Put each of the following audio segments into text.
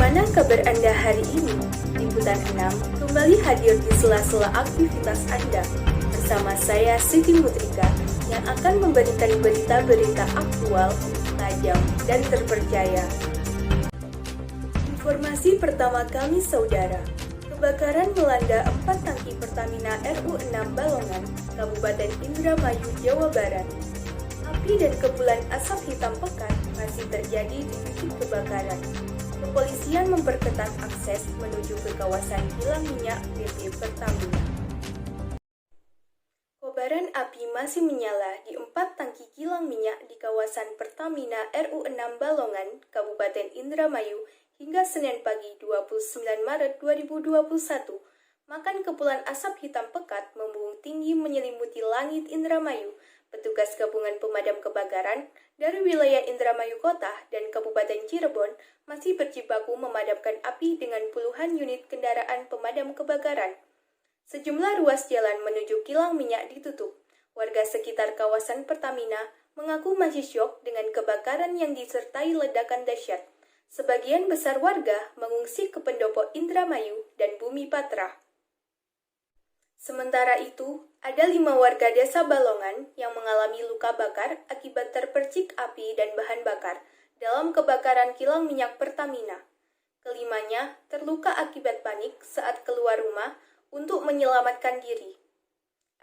Bagaimana kabar Anda hari ini? Liputan 6 kembali hadir di sela-sela aktivitas Anda bersama saya Siti Mutrika yang akan memberikan berita-berita aktual, tajam, dan terpercaya. Informasi pertama kami saudara, kebakaran melanda 4 tangki Pertamina RU6 Balongan, Kabupaten Indramayu, Jawa Barat. Api dan kepulan asap hitam pekat masih terjadi di titik kebakaran. Kepolisian memperketat akses menuju ke kawasan kilang minyak PT Pertamina. Kobaran api masih menyala di 4 tangki kilang minyak di kawasan Pertamina RU6 Balongan, Kabupaten Indramayu hingga Senin pagi 29 Maret 2021. Makan kepulan asap hitam pekat membumbung tinggi menyelimuti langit Indramayu. Petugas gabungan pemadam kebakaran dari wilayah Indramayu Kota dan Kabupaten Cirebon masih berjibaku memadamkan api dengan puluhan unit kendaraan pemadam kebakaran. Sejumlah ruas jalan menuju kilang minyak ditutup. Warga sekitar kawasan Pertamina mengaku masih syok dengan kebakaran yang disertai ledakan dahsyat. Sebagian besar warga mengungsi ke pendopo Indramayu dan Bumi Patra. Sementara itu, ada 5 warga desa Balongan yang mengalami luka bakar akibat terpercik api dan bahan bakar dalam kebakaran kilang minyak Pertamina. Kelimanya terluka akibat panik saat keluar rumah untuk menyelamatkan diri.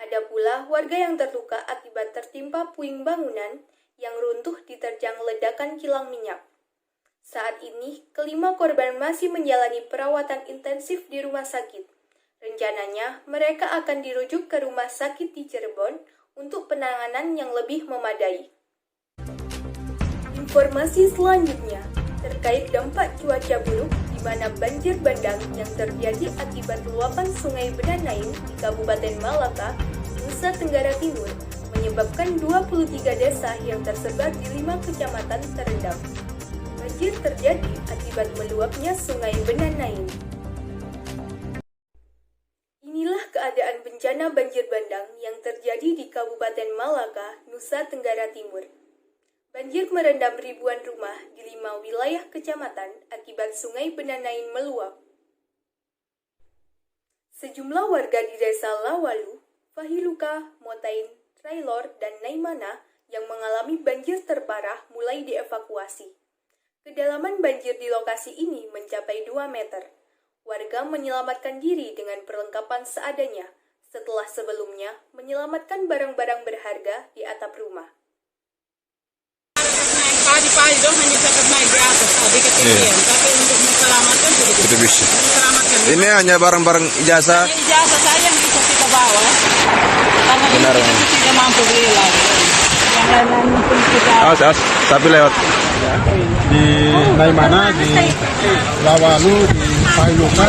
Ada pula warga yang terluka akibat tertimpa puing bangunan yang runtuh diterjang ledakan kilang minyak. Saat ini, kelima korban masih menjalani perawatan intensif di rumah sakit. Rencananya, mereka akan dirujuk ke rumah sakit di Cirebon untuk penanganan yang lebih memadai. Informasi selanjutnya, terkait dampak cuaca buruk di mana banjir bandang yang terjadi akibat luapan sungai Benanaim di Kabupaten Malaka, Nusa Tenggara Timur, menyebabkan 23 desa yang tersebar di 5 kecamatan terendam. Banjir terjadi akibat meluapnya sungai Benanaim. Inilah keadaan bencana banjir bandang yang terjadi di Kabupaten Malaka, Nusa Tenggara Timur. Banjir merendam ribuan rumah di 5 wilayah kecamatan akibat sungai Benanaim meluap. Sejumlah warga di desa Lawalu, Fahiluka, Motain, Trailor, dan Naimana yang mengalami banjir terparah mulai dievakuasi. Kedalaman banjir di lokasi ini mencapai 2 meter. Warga menyelamatkan diri dengan perlengkapan seadanya, setelah sebelumnya menyelamatkan barang-barang berharga di atap rumah. Padi-padi dong hanya bisa naik di atas, di ketinggian. Tapi untuk menyelamatkan tidak bisa. Ini hanya barang-barang ijazah. Hanya ijazah saja yang bisa kita bawa. Karena Benar, kita tidak mampu beli lagi. Yang lain-lain mungkin kita... Awas, tapi lewat. Di Naimana, di Lawalu, di Fahiluka,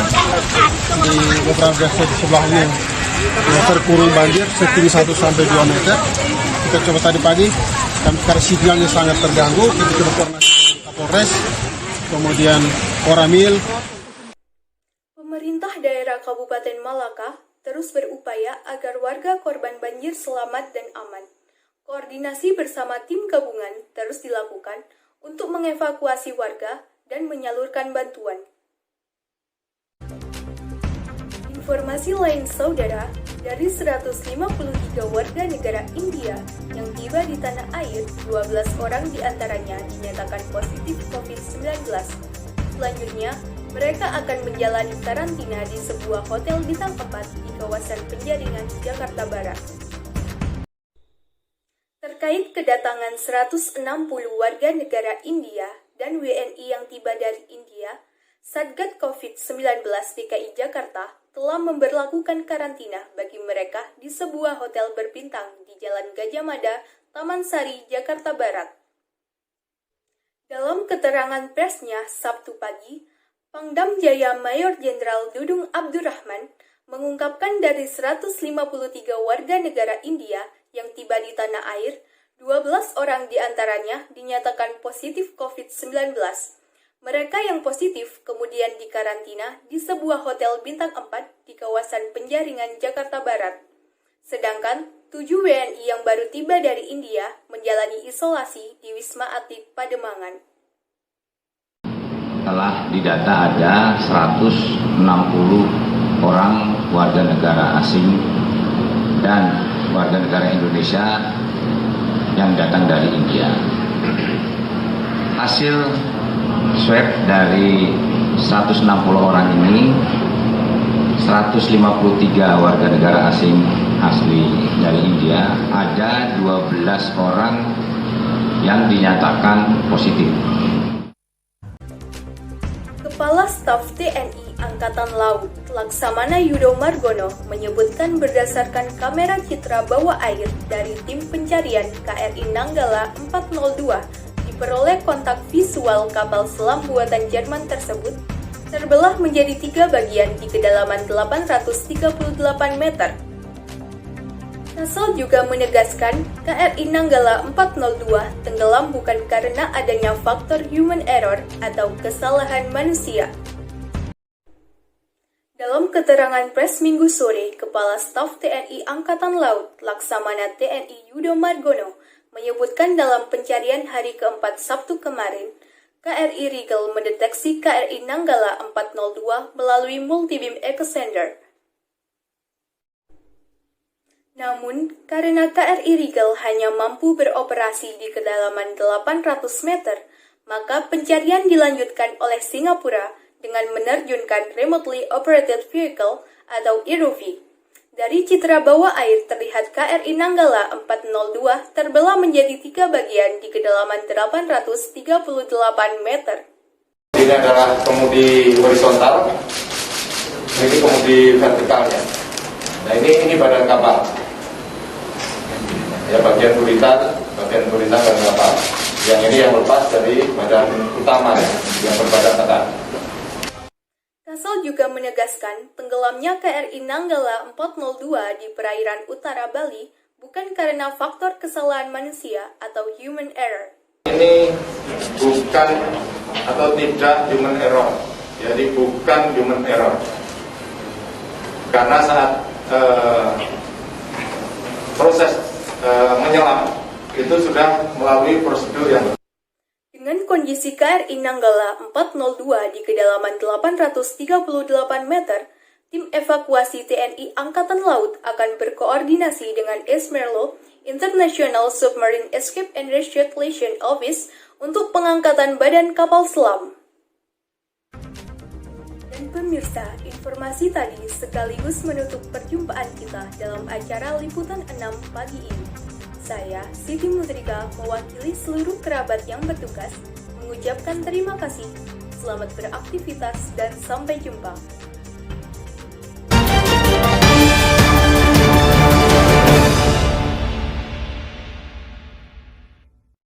di beberapa desa di sebelahnya yang terkurung banjir setinggi 1 sampai 2 meter. Kita coba tadi pagi, karena sinyalnya sangat terganggu, kita coba koordinasi dengan Kapolres, kemudian Koramil. Pemerintah daerah Kabupaten Malaka terus berupaya agar warga korban banjir selamat dan aman. Koordinasi bersama tim gabungan terus dilakukan untuk mengevakuasi warga dan menyalurkan bantuan. Informasi lain saudara, dari 153 warga negara India yang tiba di tanah air, 12 orang diantaranya dinyatakan positif COVID-19. Selanjutnya, mereka akan menjalani karantina di sebuah hotel bintang 4 di kawasan Penjaringan, Jakarta Barat. Terkait kedatangan 160 warga negara India dan WNI yang tiba dari India, Satgas COVID-19 DKI Jakarta telah memberlakukan karantina bagi mereka di sebuah hotel berbintang di Jalan Gajah Mada, Taman Sari, Jakarta Barat. Dalam keterangan persnya Sabtu pagi, Pangdam Jaya Mayor Jenderal Dudung Abdurrahman mengungkapkan dari 153 warga negara India yang tiba di tanah air, 12 orang diantaranya dinyatakan positif COVID-19. Mereka yang positif kemudian dikarantina di sebuah hotel bintang 4 di kawasan Penjaringan, Jakarta Barat. Sedangkan 7 WNI yang baru tiba dari India menjalani isolasi di Wisma Atlet Pademangan. telah didata ada 160 orang warga negara asing dan warga negara Indonesia yang datang dari India. Hasil swab dari 160 orang ini, 153 warga negara asing asli dari India, ada 12 orang yang dinyatakan positif. Kepala Staf TNI Angkatan Laut Laksamana Yudo Margono menyebutkan berdasarkan kamera citra bawah air dari tim pencarian KRI Nanggala 402 diperoleh kontak visual kapal selam buatan Jerman tersebut terbelah menjadi 3 bagian di kedalaman 838 meter. Kasal juga menegaskan KRI Nanggala 402 tenggelam bukan karena adanya faktor human error atau kesalahan manusia. Dalam keterangan pers Minggu sore, Kepala Staf TNI Angkatan Laut Laksamana TNI Yudo Margono menyebutkan dalam pencarian hari keempat Sabtu kemarin, KRI Rigel mendeteksi KRI Nanggala 402 melalui multibeam echo sounder. Namun, karena KRI Rigel hanya mampu beroperasi di kedalaman 800 meter, maka pencarian dilanjutkan oleh Singapura dengan menerjunkan Remotely Operated Vehicle atau ROV. Dari citra bawah air terlihat KRI Nanggala 402 terbelah menjadi 3 bagian di kedalaman 838 meter. Ini adalah kemudi horizontal, ini kemudi vertikalnya. Nah ini badan kapal. Ya bagian buritan badan kapal. Yang ini yang lepas dari badan utama yang berbadan tekan. Kasal juga menegaskan tenggelamnya KRI Nanggala 402 di perairan utara Bali bukan karena faktor kesalahan manusia atau human error. Ini bukan atau tidak human error, jadi bukan human error. Karena saat proses menyelam itu sudah melalui prosedur yang Dengan kondisi KRI Nanggala 402 di kedalaman 838 meter, tim evakuasi TNI Angkatan Laut akan berkoordinasi dengan ESMERLO, International Submarine Escape and Resuscitation Office, untuk pengangkatan badan kapal selam. Dan pemirsa, informasi tadi sekaligus menutup perjumpaan kita dalam acara Liputan 6 pagi ini. Saya, Siti Mutrika, mewakili seluruh kerabat yang bertugas, mengucapkan terima kasih, selamat beraktivitas, dan sampai jumpa.